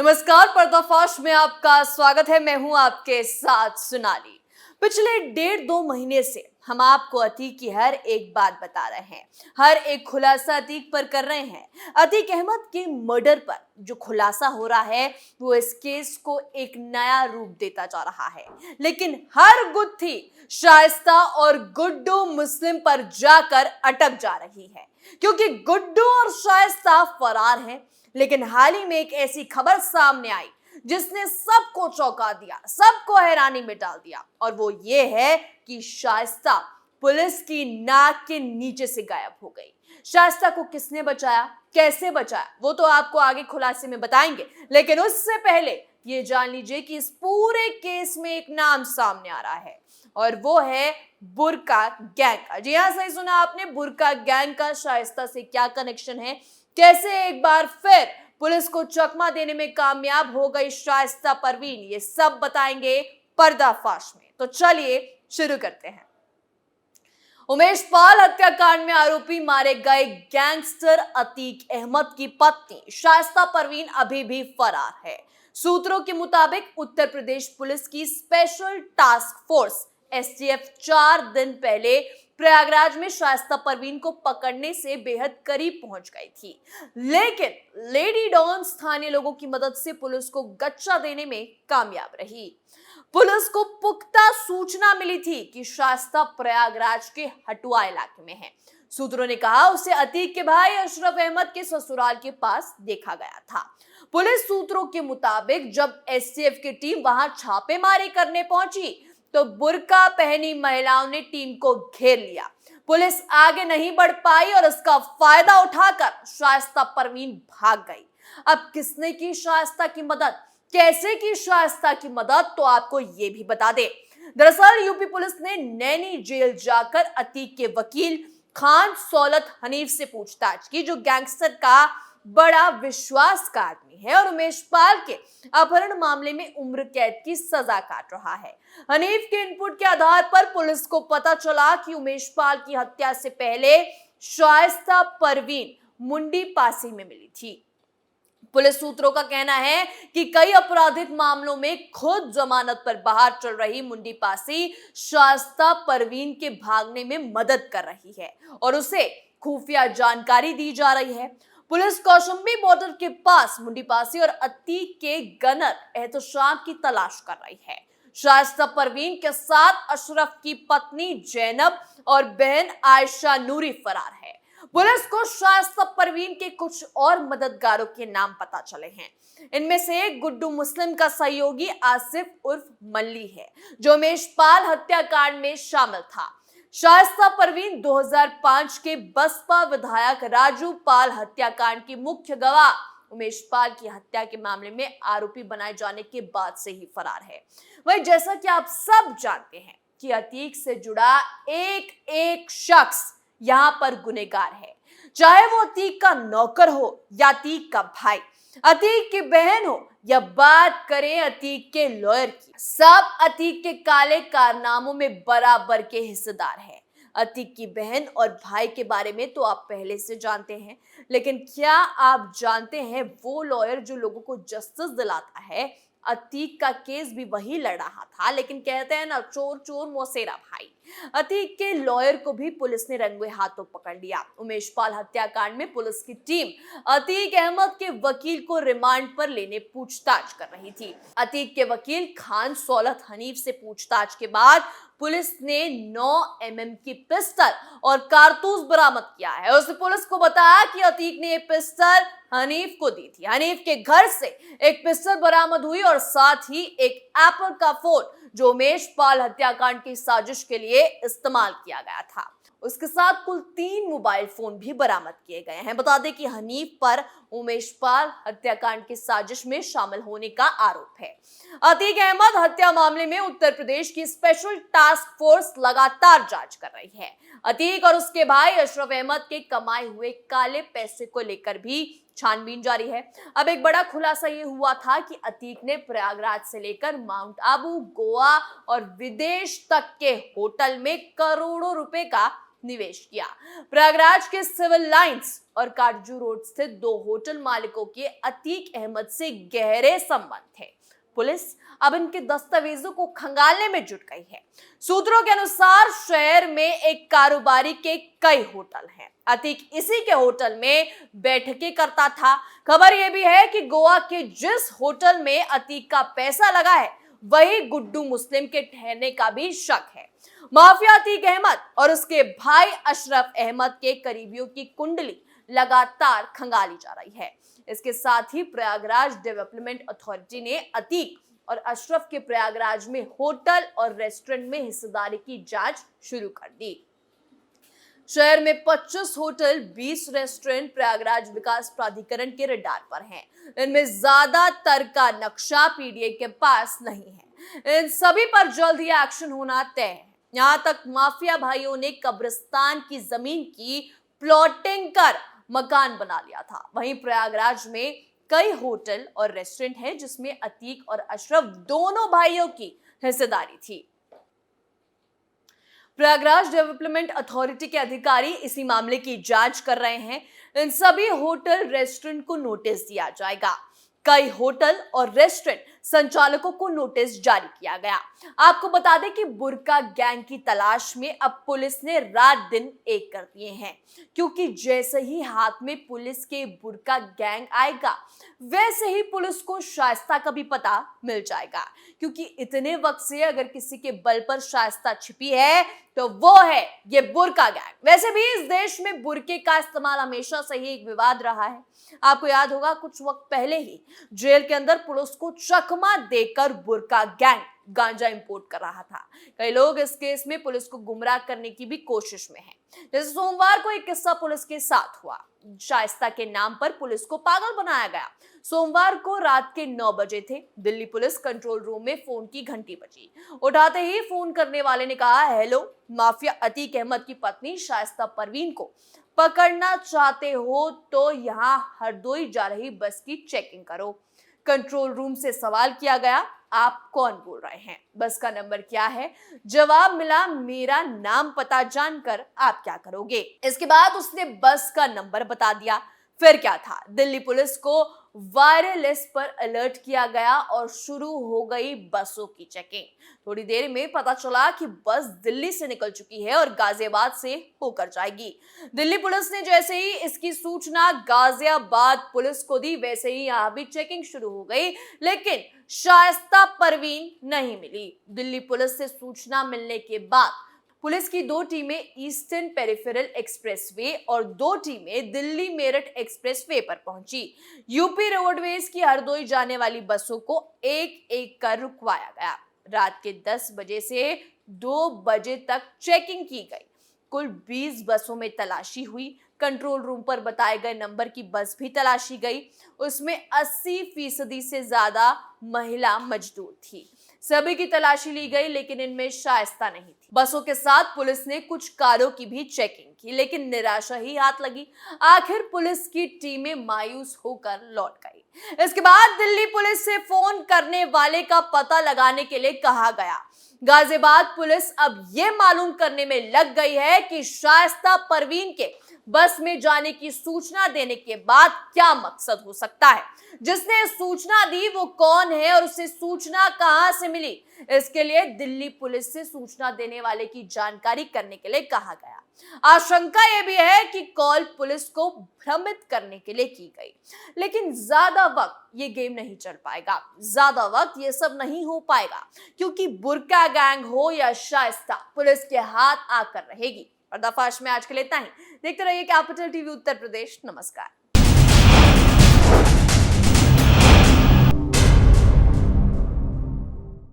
नमस्कार, पर्दाफाश में आपका स्वागत है। मैं हूं आपके साथ सोनाली। पिछले 1.5-2 महीने से हम आपको अतीक की हर एक बात बता रहे हैं, हर एक खुलासा अतीक पर कर रहे हैं। अतीक अहमद के मर्डर पर जो खुलासा हो रहा है वो इस केस को एक नया रूप देता जा रहा है, लेकिन हर गुत्थी शाइस्ता और गुड्डू मुस्लिम पर जाकर अटक जा रही है, क्योंकि गुड्डू और शाइस्ता फरार हैं। लेकिन हाल ही में एक ऐसी खबर सामने आई जिसने सबको चौंका दिया, सबको हैरानी में डाल दिया, और वो ये है कि शाइस्ता पुलिस की नाक के नीचे से गायब हो गई। शाइस्ता को किसने बचाया, कैसे बचाया, वो तो आपको आगे खुलासे में बताएंगे, लेकिन उससे पहले ये जान लीजिए कि इस पूरे केस में एक नाम सामने आ रहा है, और वो है बुर्का गैंग का। जी हाँ, सही सुना आपने, बुर्का गैंग का शाइस्ता से क्या कनेक्शन है, कैसे एक बार फिर पुलिस को चकमा देने में कामयाब हो गई शाइस्ता परवीन, ये सब बताएंगे पर्दाफाश में। तो चलिए शुरू करते हैं। उमेश पाल हत्याकांड में आरोपी मारे गए गैंगस्टर अतीक अहमद की पत्नी शाइस्ता परवीन अभी भी फरार है। सूत्रों के मुताबिक उत्तर प्रदेश पुलिस की स्पेशल टास्क फोर्स एसटीएफ 4 दिन पहले प्रयागराज में शाइस्ता परवीन को पकड़ने से बेहद करीब पहुंच गई थी, लेकिन लेडी डॉन स्थानीय लोगों की मदद से पुलिस को गच्चा देने में कामयाब रही। पुलिस को पुख्ता सूचना मिली थी कि शाइस्ता प्रयागराज के हटुआ इलाके में है। सूत्रों ने कहा उसे अतीक के भाई अशरफ अहमद के ससुराल के पास देखा गया था। पुलिस सूत्रों के मुताबिक जब एसटीएफ की टीम वहां छापेमारी करने पहुंची तो बुर्का पहनी महिलाओं ने टीम को घेर लिया। पुलिस आगे नहीं बढ़ पाई और इसका फायदा उठाकर शाइस्ता परवीन भाग गई। अब किसने की शाइस्ता की मदद, कैसे की शाइस्ता की मदद, तो आपको ये भी बता दें। दरअसल यूपी पुलिस ने नैनी जेल जाकर अतीक के वकील खान सौलत हनीफ से पूछताछ की, जो गैंगस्टर का बड़ा विश्वास का आदमी है और उमेश पाल के अपहरण मामले में उम्र कैद की सजा काट रहा है। हनीफ के इनपुट के आधार पर पुलिस को पता चला कि उमेश पाल की हत्या से पहले शाइस्ता परवीन मुंडी पासी में मिली थी। पुलिस सूत्रों का कहना है कि कई आपराधिक मामलों में खुद जमानत पर बाहर चल रही मुंडी पासी शाइस्ता परवीन के भागने में मदद कर रही है और उसे खुफिया जानकारी दी जा रही है। पुलिस कौशंबी बॉर्डर के पास मुंडी पासी और अतीक के गनर एहतशाम की तलाश कर रही है। शाइस्ता परवीन के साथ अशरफ की पत्नी जैनब और बहन आयशा नूरी फरार है। पुलिस को शाइस्ता परवीन के कुछ और मददगारों के नाम पता चले हैं। इनमें से गुड्डू मुस्लिम का सहयोगी आसिफ उर्फ मल्ली है, जो उमेश पाल हत्याकांड में शामिल था। शाइस्ता परवीन 2005 के बसपा विधायक राजू पाल हत्याकांड की मुख्य गवाह उमेश पाल की हत्या के मामले में आरोपी बनाए जाने के बाद से ही फरार है। वहीं जैसा कि आप सब जानते हैं कि अतीक से जुड़ा एक एक शख्स यहाँ पर गुनहगार है, चाहे वो अतीक का नौकर हो या अतीक का भाई, अतीक की बहन हो या बात करें अतीक के लॉयर की, सब अतीक के काले कारनामों में बराबर के हिस्सेदार हैं। अतीक की बहन और भाई के बारे में तो आप पहले से जानते हैं, लेकिन क्या आप जानते हैं वो लॉयर जो लोगों को जस्टिस दिलाता है, अतीक का केस भी वही लड़ रहा था, लेकिन कहते हैं ना, चोर चोर मौसेरा भाई। अतीक के लॉयर को भी पुलिस ने रंगे हाथों पकड़ लिया। उमेश पाल हत्याकांड में पुलिस की टीम अतीक अहमद के वकील को रिमांड पर लेने पूछताछ कर रही थी। अतीक के वकील खान सौलत हनीफ से पूछताछ के बाद पुलिस ने 9 mm की पिस्टल और कारतूस बरामद किया है। उसने पुलिस को बताया कि अतीक ने ये पिस्टल हनीफ को दी थी। हनीफ के घर से एक पिस्टल बरामद हुई और साथ ही एक एप्पल का फोन जो उमेश पाल हत्याकांड की साजिश के लिए इस्तेमाल किया गया था। उसके साथ कुल 3 मोबाइल फोन भी बरामद किए गए हैं। बता दें कि हनीफ पर उमेश पाल हत्याकांड की साजिश में शामिल होने का आरोप है। अतीक अहमद हत्या मामले में उत्तर प्रदेश की स्पेशल टास्क फोर्स लगातार जांच कर रही है। अतीक और उसके भाई अशरफ अहमद के कमाए हुए काले पैसे को लेकर भी छानबीन जारी है। अब एक बड़ा खुलासा ये हुआ था कि अतीक ने प्रयागराज से लेकर माउंट आबू, गोवा और विदेश तक के होटल में करोड़ों रुपए का निवेश किया। प्रयागराज के सिविल लाइंस और काटजू रोड स्थित 2 होटल मालिकों के अतीक अहमद से गहरे संबंध थे। पुलिस अब इनके दस्तावेजों को खंगालने में जुट गई है। सूत्रों के अनुसार शहर में एक कारोबारी के कई होटल हैं। अतीक इसी के होटल में बैठकें करता था। खबर यह भी है कि गोवा के जिस होटल में अतीक का पैसा लगा है वही गुड्डू मुस्लिम के ठहरने का भी शक है। माफिया अतीक अहमद और उसके भाई अशरफ अहमद के करीबियों की कुंडली लगातार खंगाली जा रही है। इसके साथ ही प्रयागराज डेवलपमेंट अथॉरिटी ने अतीक और अशरफ के प्रयागराज में होटल और रेस्टोरेंट में हिस्सेदारी की जांच शुरू कर दी। शहर में 25 होटल, 20 रेस्टोरेंट प्रयागराज विकास प्राधिकरण के रडार पर हैं। इनमें ज्यादातर का नक्शा पीडीए के पास नहीं है। इन सभी पर जल्द ही एक्शन होना तय है। यहाँ तक माफिया भाइयों ने कब्रिस्तान की जमीन की प्लॉटिंग कर मकान बना लिया था। वहीं प्रयागराज में कई होटल और रेस्टोरेंट हैं जिसमें अतीक और अशरफ दोनों भाइयों की हिस्सेदारी थी। प्रयागराज डेवलपमेंट अथॉरिटी के अधिकारी इसी मामले की जांच कर रहे हैं। इन सभी होटल रेस्टोरेंट को नोटिस दिया जाएगा। कई होटल और रेस्टोरेंट संचालकों को नोटिस जारी किया गया। आपको बता दें कि बुर्का गैंग की तलाश में अब पुलिस ने रात दिन एक कर दिए हैं, क्योंकि जैसे ही हाथ में पुलिस के बुर्का गैंग आएगा वैसे ही पुलिस को शाइस्ता का भी पता मिल जाएगा। क्योंकि इतने वक्त से अगर किसी के बल पर शाइस्ता छिपी है तो वो है ये बुर्का गैंग। वैसे भी इस देश में बुर्के का इस्तेमाल हमेशा से ही एक विवाद रहा है। आपको याद होगा कुछ वक्त पहले ही जेल के अंदर पुलिस को चकमा देकर बुर्का गैंग गांजा इंपोर्ट कर रहा था। कई लोग इस केस में पुलिस को गुमराह करने की भी कोशिश में हैं। जैसे सोमवार को एक किस्सा पुलिस के साथ हुआ। शाइस्ता के नाम पर पुलिस को पागल बनाया गया। सोमवार को रात के 9 बजे थे। दिल्ली पुलिस कंट्रोल रूम में फोन की घंटी बजी। उठाते ही फोन करने वाले ने कहा, हेलो, माफिया अतीक अहमद की पत्नी शाइस्ता परवीन को पकड़ना चाहते हो तो यहाँ हरदोई जा रही बस की चेकिंग करो। कंट्रोल रूम से सवाल किया गया, आप कौन बोल रहे हैं, बस का नंबर क्या है? जवाब मिला, मेरा नाम पता जानकर आप क्या करोगे? इसके बाद उसने बस का नंबर बता दिया। फिर क्या था? दिल्ली पुलिस को वायरलेस पर अलर्ट किया गया और शुरू हो गई बसों की चेकिंग। थोड़ी देर में पता चला कि बस दिल्ली से निकल चुकी है और गाजियाबाद से होकर जाएगी। दिल्ली पुलिस ने जैसे ही इसकी सूचना गाजियाबाद पुलिस को दी वैसे ही यहां भी चेकिंग शुरू हो गई, लेकिन शाइस्ता परवीन नहीं मिली। दिल्ली पुलिस से सूचना मिलने के बाद पुलिस की 2 टीमें ईस्टर्न पेरिफेरल एक्सप्रेसवे और 2 टीमें दिल्ली मेरठ एक्सप्रेसवे पर पहुंची। यूपी रोडवेज की हरदोई जाने वाली बसों को एक एक कर रुकवाया गया। रात के 10 बजे से 2 बजे तक चेकिंग की गई। कुल 20 बसों में तलाशी हुई। कंट्रोल रूम पर बताए गए नंबर की बस भी तलाशी गई। उसमें 80% से ज्यादा महिला मजदूर थी। सभी की तलाशी ली गई, लेकिन इनमें शाइस्ता नहीं थी। बसों के साथ पुलिस ने कुछ कारों की भी चेकिंग की, लेकिन निराशा ही हाथ लगी। आखिर पुलिस की टीमें मायूस होकर लौट गई। इसके बाद दिल्ली पुलिस से फोन करने वाले का पता लगाने के लिए कहा गया। गाजियाबाद पुलिस अब ये मालूम करने में लग गई है कि शाइस्ता परवीन के बस में जाने की सूचना देने के बाद क्या मकसद हो सकता है। जिसने सूचना दी वो कौन है और उसे सूचना कहां से मिली, इसके लिए दिल्ली पुलिस से सूचना देने वाले की जानकारी करने के लिए कहा गया। आशंका यह भी है कि कॉल पुलिस को भ्रमित करने के लिए की गई, लेकिन ज्यादा वक्त ये गेम नहीं चल पाएगा। ज्यादा वक्त ये सब नहीं हो पाएगा, क्योंकि बुर्का गैंग हो या शाइस्ता, पुलिस के हाथ आकर रहेगी। पर्दाफाश में आज के लिए इतना ही। देखते रहिए कैपिटल टीवी उत्तर प्रदेश। नमस्कार।